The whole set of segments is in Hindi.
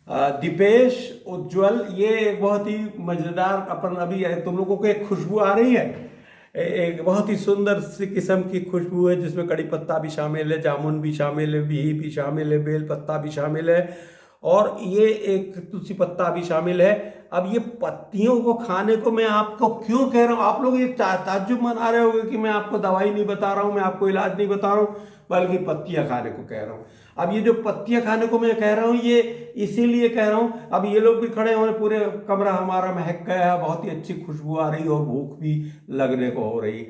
दीपेश, उज्जवल, ये बहुत ही मजेदार अपन अभी तुम लोगों को एक खुशबू आ रही है। एक बहुत ही सुंदर सी किस्म की खुशबू है जिसमें कड़ी पत्ता भी शामिल है, जामुन भी शामिल है, बिही भी शामिल है, बेल पत्ता भी शामिल है और ये एक तुलसी पत्ता भी शामिल है। अब ये पत्तियों को खाने को मैं आपको क्यों कह रहा हूँ, आप लोग ये ताज्जुब मना रहे होंगे कि मैं आपको दवाई नहीं बता रहा हूँ, मैं आपको इलाज नहीं बता रहा हूँ, बल्कि पत्तियां खाने को कह रहा हूँ। अब ये जो पत्तियां खाने को मैं कह रहा हूँ ये इसीलिए कह रहा हूँ, अब ये लोग भी खड़े हैं, पूरे कमरा हमारा महक गया है, बहुत ही अच्छी खुशबू आ रही और भूख भी लगने को हो रही।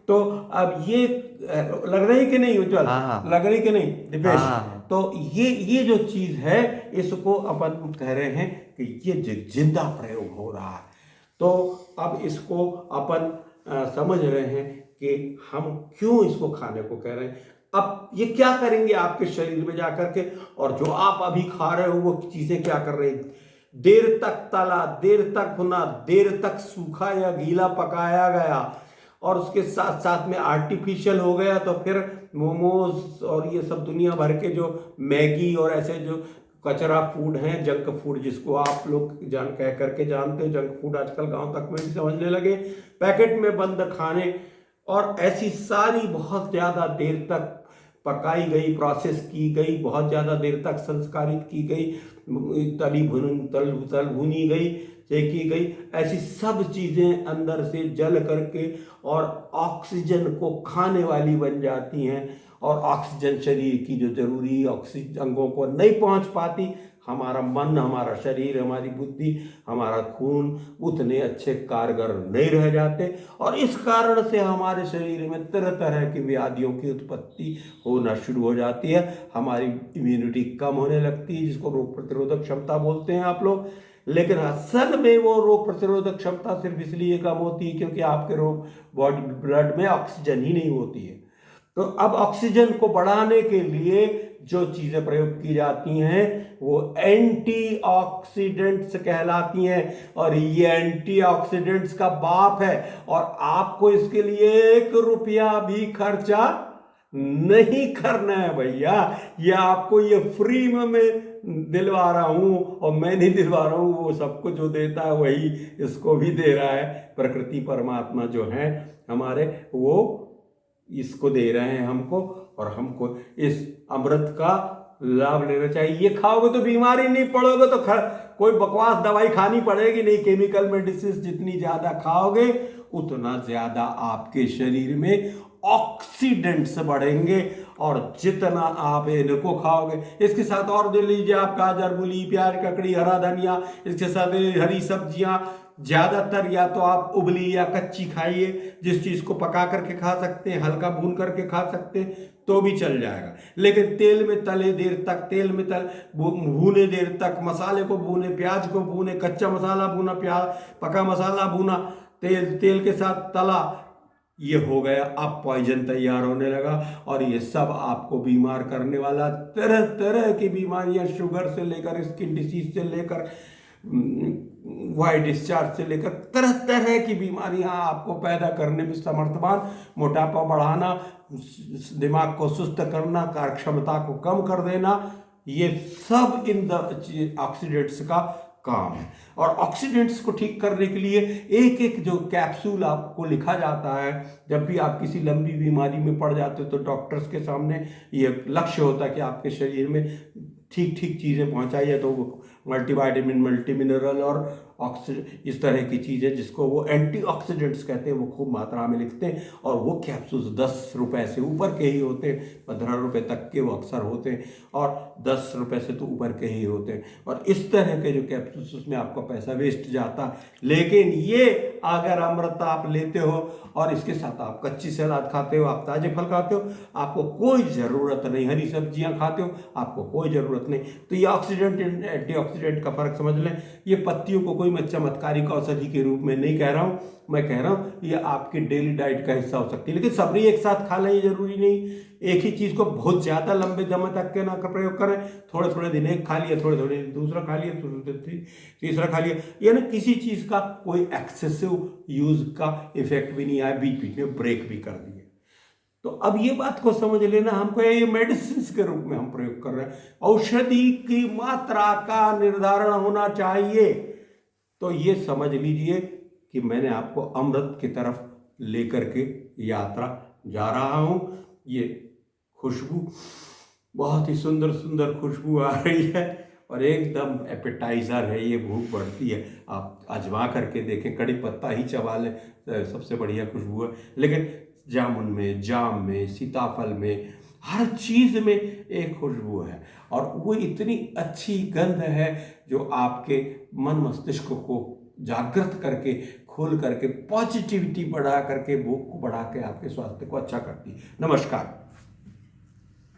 तो अब ये लग रही कि नहीं उज्जवल, हाँ हाँ लग रही कि नहीं हाँ दिपेश? हाँ। तो ये जो चीज है इसको अपन कह रहे हैं कि ये जिंदा प्रयोग हो रहा है। तो अब इसको अपन समझ रहे हैं कि हम क्यों इसको खाने को कह रहे हैं। अब ये क्या करेंगे आपके शरीर में जाकर के, और जो आप अभी खा रहे हो वो चीजें क्या कर रही हैं? देर तक तला, देर तक भुना, देर तक सूखा या गीला पकाया गया और उसके साथ साथ में आर्टिफिशियल हो गया, तो फिर मोमोज और ये सब दुनिया भर के जो मैगी और ऐसे जो कचरा फूड हैं, जंक फूड जिसको आप लोग जान कह करके जानते हैं, जंक फूड आजकल गांव तक में भी समझने लगे, पैकेट में बंद खाने और ऐसी सारी बहुत ज़्यादा देर तक पकाई गई, प्रोसेस की गई, बहुत ज़्यादा देर तक संस्कारित की गई, तल भुनी गई, सेकी गई, ऐसी सब चीज़ें अंदर से जल करके और ऑक्सीजन को खाने वाली बन जाती हैं और ऑक्सीजन शरीर की जो जरूरी ऑक्सीजन अंगों को नहीं पहुंच पाती। हमारा मन, हमारा शरीर, हमारी बुद्धि, हमारा खून उतने अच्छे कारगर नहीं रह जाते और इस कारण से हमारे शरीर में तरह तरह की व्याधियों की उत्पत्ति होना शुरू हो जाती है। हमारी इम्यूनिटी कम होने लगती है, जिसको रोग प्रतिरोधक क्षमता बोलते हैं आप लोग। लेकिन असल में वो रोग प्रतिरोधक क्षमता सिर्फ इसलिए कम होती है क्योंकि आपके रोग बॉडी ब्लड में ऑक्सीजन ही नहीं होती है। तो अब ऑक्सीजन को बढ़ाने के लिए जो चीजें प्रयोग की जाती हैं वो एंटीऑक्सीडेंट्स कहलाती हैं और ये एंटीऑक्सीडेंट्स का बाप है और आपको इसके लिए 1 रुपया भी खर्चा नहीं करना है भैया। ये आपको ये फ्री में मैं दिलवा रहा हूं और मैं नहीं दिलवा रहा हूं, वो सबको जो देता है वही इसको भी दे रहा है। प्रकृति परमात्मा जो है हमारे, वो इसको दे रहे हैं हमको और हमको इस अमृत का लाभ लेना चाहिए। ये खाओगे तो बीमारी नहीं पड़ोगे तो कोई बकवास दवाई खानी पड़ेगी नहीं। केमिकल मेडिसिन जितनी ज्यादा खाओगे उतना ज्यादा आपके शरीर में ऑक्सीडेंट्स बढ़ेंगे और जितना आप इनको खाओगे, इसके साथ और दे लीजिए आप गाजर, मूली, प्याज, ककड़ी, हरा धनिया, इसके साथ हरी सब्जियां, ज्यादातर या तो आप उबली या कच्ची खाइए। जिस चीज को पका करके खा सकते हैं, हल्का भून करके खा सकते हैं तो भी चल जाएगा, लेकिन तेल में तले देर तक, तेल में भूने देर तक, मसाले को भूने, प्याज को भूने, कच्चा मसाला भूना, प्याज पका मसाला भूना, तेल के साथ तला, ये हो गया। अब पॉइजन तैयार होने लगा और ये सब आपको बीमार करने वाला। तरह तरह की बीमारियां, शुगर से लेकर स्किन डिसीज से लेकर वाइट डिस्चार्ज से लेकर तरह तरह की बीमारियां आपको पैदा करने में समर्थवान, मोटापा बढ़ाना, दिमाग को सुस्त करना, कार्य क्षमता को कम कर देना, ये सब इन ऑक्सीडेंट्स का काम है। और ऑक्सीडेंट्स को ठीक करने के लिए एक एक जो कैप्सूल आपको लिखा जाता है, जब भी आप किसी लंबी बीमारी में पड़ जाते हो तो डॉक्टर्स के सामने ये लक्ष्य होता है कि आपके शरीर में ठीक ठीक चीज़ें पहुंचाई है, तो वो मल्टीविटामिन, मल्टी मिनरल और इस तरह की चीज़ें जिसको वो एंटीऑक्सीडेंट्स कहते हैं, वो खूब मात्रा में लिखते हैं। और वो कैप्सूल्स 10 रुपए से ऊपर के ही होते हैं, 15 रुपए तक के वो अक्सर होते हैं और 10 रुपए से तो ऊपर के ही होते हैं। और इस तरह के जो कैप्सूल्स, उसमें आपका पैसा वेस्ट जाता है। लेकिन ये अगर अमृत आप लेते हो और इसके साथ आप कच्ची सलाद खाते हो, आप ताजे फल खाते हो, आपको कोई ज़रूरत नहीं, हरी सब्जियां खाते हो, आपको कोई ज़रूरत नहीं। तो ये ऑक्सीडेंट एंटीऑक्सीडेंट का फर्क समझ लें। ये पत्तियों को कोई मैं चमत्कारिक औषधि के रूप में नहीं कह रहा हूं, मैं कह रहा हूं ये आपके डेली डाइट का हिस्सा हो सकती है। लेकिन सबरी एक साथ खा लें ये जरूरी नहीं। एक ही चीज को बहुत ज्यादा लंबे समय तक के ना प्रयोग करें। थोड़े थोड़े दिन एक खा लिया, थोड़े थोड़े दिन दूसरा खा लिया, तीसरा खा लिया, यानी किसी चीज का कोई एक्सेसिव यूज का इफेक्ट भी नहीं आया, बीच बीच में ब्रेक भी कर दिए। तो अब ये बात को समझ लेना, हमको ये मेडिसिन के रूप में हम प्रयोग कर रहे हैं, औषधि की मात्रा का निर्धारण होना चाहिए। तो ये समझ लीजिए कि मैंने आपको अमृत की तरफ लेकर के यात्रा जा रहा हूं। ये खुशबू, बहुत ही सुंदर सुंदर खुशबू आ रही है और एकदम एपेटाइजर है, ये भूख बढ़ती है। आप आजमा करके देखें, कड़ी पत्ता ही चबा लें, सबसे बढ़िया खुशबू है। लेकिन जामुन में, जाम में, सीताफल में, हर चीज में एक खुशबू है और वो इतनी अच्छी गंध है जो आपके मन मस्तिष्क को जागृत करके, खोल करके, पॉजिटिविटी बढ़ा करके, भूख को बढ़ा के आपके स्वास्थ्य को अच्छा करती है। नमस्कार।